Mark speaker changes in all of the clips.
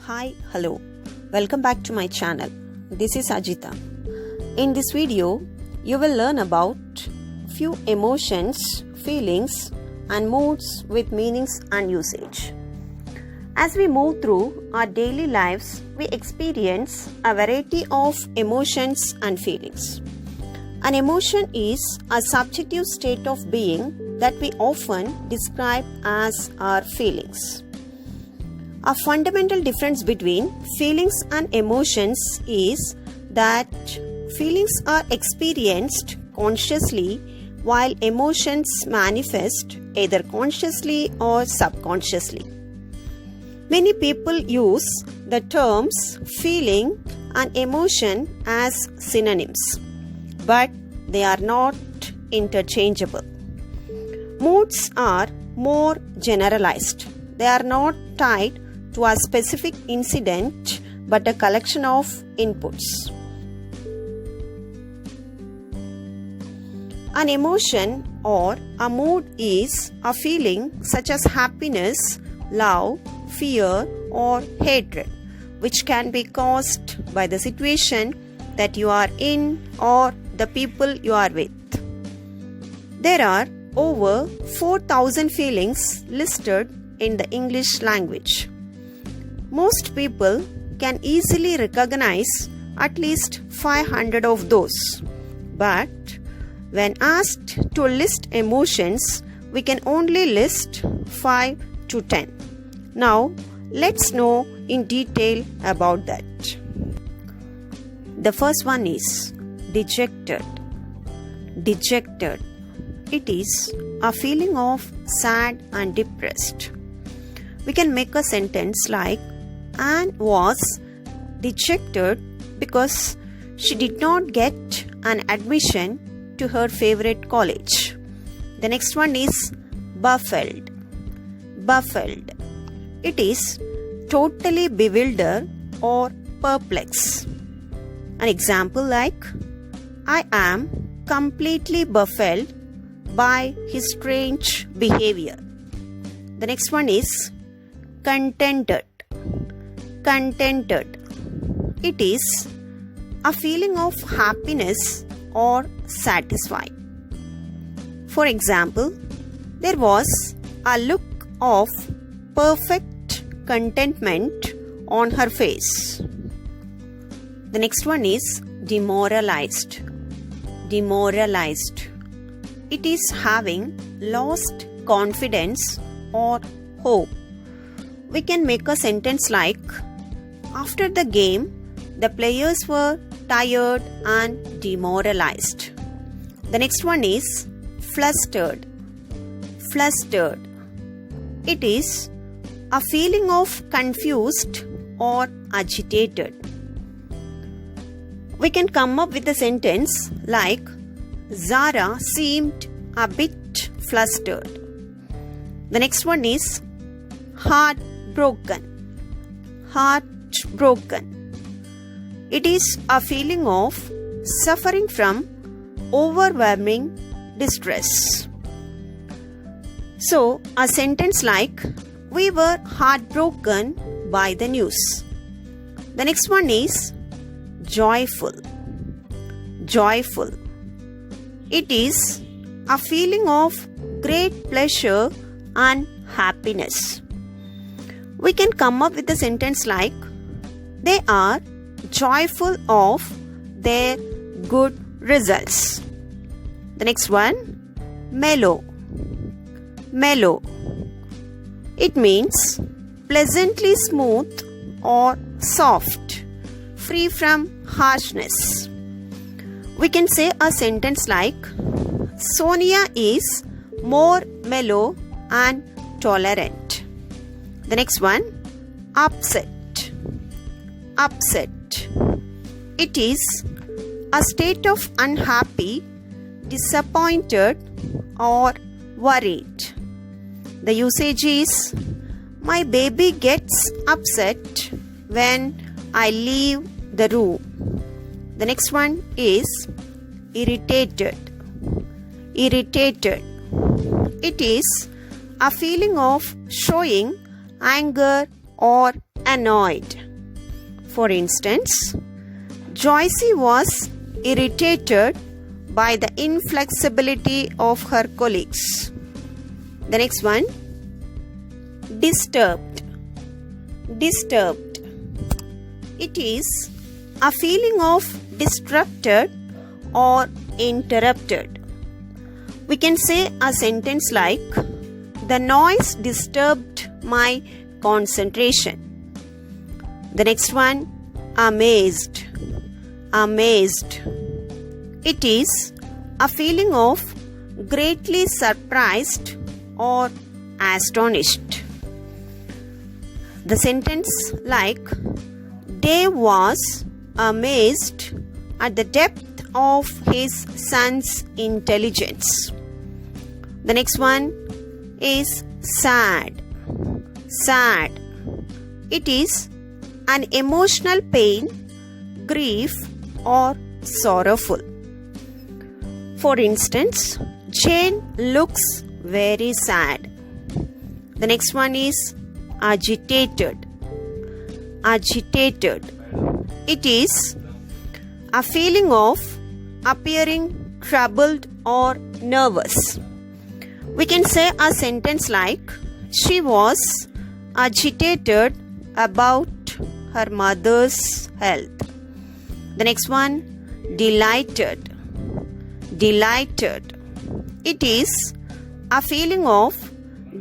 Speaker 1: Hi, hello. Welcome back to my channel. This is Ajita. In this video, you will learn about few emotions, feelings and moods with meanings and usage. As we move through our daily lives, we experience a variety of emotions and feelings. An emotion is a subjective state of being that we often describe as our feelings. A fundamental difference between feelings and emotions is that feelings are experienced consciously while emotions manifest either consciously or subconsciously. Many people use the terms feeling and emotion as synonyms, but they are not interchangeable. Moods are more generalized. They are not tied to a specific incident but a collection of inputs. An emotion or a mood is a feeling such as happiness, love, fear, or hatred, which can be caused by the situation that you are in or the people you are with. There are over 4,000 feelings listed in the English language. Most people can easily recognize at least 500 of those. But when asked to list emotions, we can only list 5 to 10. Now, let's know in detail about that. The first one is dejected. Dejected. It is a feeling of sad and depressed. We can make a sentence like Anne was dejected because she did not get an admission to her favorite college. The next one is baffled. Baffled. It is totally bewildered or perplexed. An example like I am completely baffled by his strange behavior. The next one is contented. Contented. It is a feeling of happiness or satisfied. For example, there was a look of perfect contentment on her face. The next one is demoralized. Demoralized. It is having lost confidence or hope. We can make a sentence like after the game, the players were tired and demoralized. The next one is flustered. Flustered. It is a feeling of confused or agitated. We can come up with a sentence like Zara seemed a bit flustered. The next one is heartbroken. Heartbroken. It is a feeling of suffering from overwhelming distress. So, a sentence like we were heartbroken by the news. The next one is joyful. Joyful. It is a feeling of great pleasure and happiness. We can come up with a sentence like they are joyful of their good results. The next one, mellow. Mellow. It means pleasantly smooth or soft, free from harshness. We can say a sentence like Sonia is more mellow and tolerant. The next one, upset. Upset. It is a state of unhappy, disappointed or worried. The usage is my baby gets upset when I leave the room. The next one is irritated. Irritated. It is a feeling of showing anger or annoyed. For instance, Joyce was irritated by the inflexibility of her colleagues. The next one, disturbed. Disturbed. It is a feeling of disrupted or interrupted. We can say a sentence like, the noise disturbed my concentration. The next one, amazed. Amazed. It is a feeling of greatly surprised or astonished. The sentence like, Dave was amazed at the depth of his son's intelligence. The next one is sad. Sad. It is an emotional pain, grief, or sorrowful. For instance, Jane looks very sad. The next one is agitated. Agitated. It is a feeling of appearing troubled or nervous. We can say a sentence like, she was agitated about her mother's health. The next one, delighted. Delighted. It is a feeling of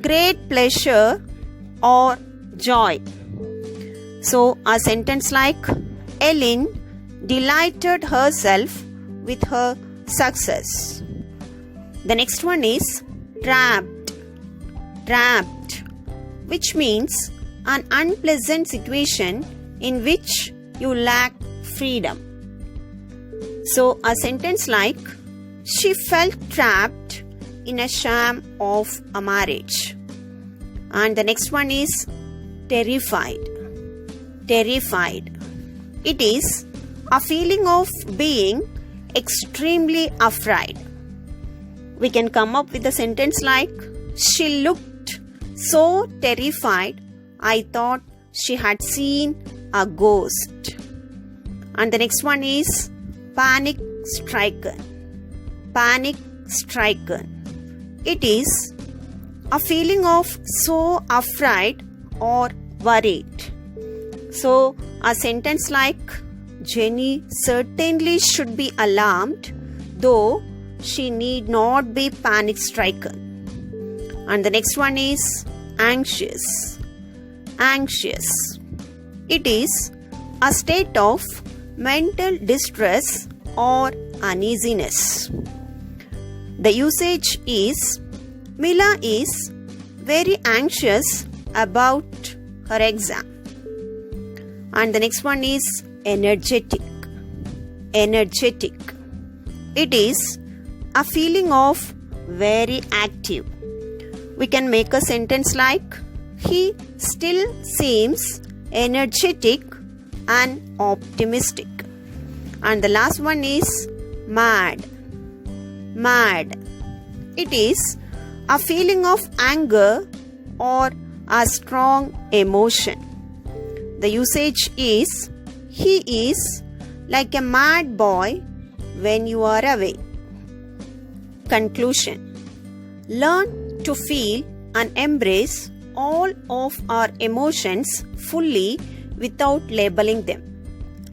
Speaker 1: great pleasure or joy. So, a sentence like, Ellen delighted herself with her success. The next one is trapped. Trapped, which means an unpleasant situation in which you lack freedom. So, a sentence like, she felt trapped in a sham of a marriage. And the next one is terrified. Terrified. It is a feeling of being extremely afraid. We can come up with a sentence like, she looked so terrified, I thought she had seen a ghost. And the next one is panic stricken. Panic stricken. It is a feeling of so afraid or worried. So, a sentence like, Jenny certainly should be alarmed, though she need not be panic stricken. And the next one is anxious. Anxious. It is a state of mental distress or uneasiness. The usage is, Mila is very anxious about her exam. And the next one is energetic. Energetic. It is a feeling of very active. We can make a sentence like, he still seems energetic and optimistic. And the last one is mad. Mad. It is a feeling of anger or a strong emotion. The usage is, he is like a mad boy when you are away. Conclusion. Learn to feel and embrace all of our emotions fully without labeling them,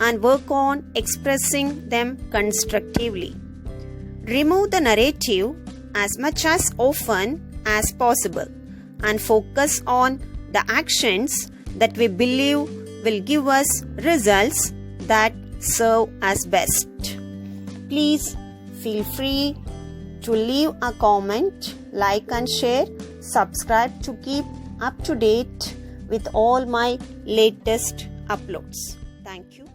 Speaker 1: and work on expressing them constructively. Remove the narrative as much as often as possible and focus on the actions that we believe will give us results that serve us best. Please feel free to leave a comment, like and share, subscribe to keep up to date with all my latest uploads. Thank you.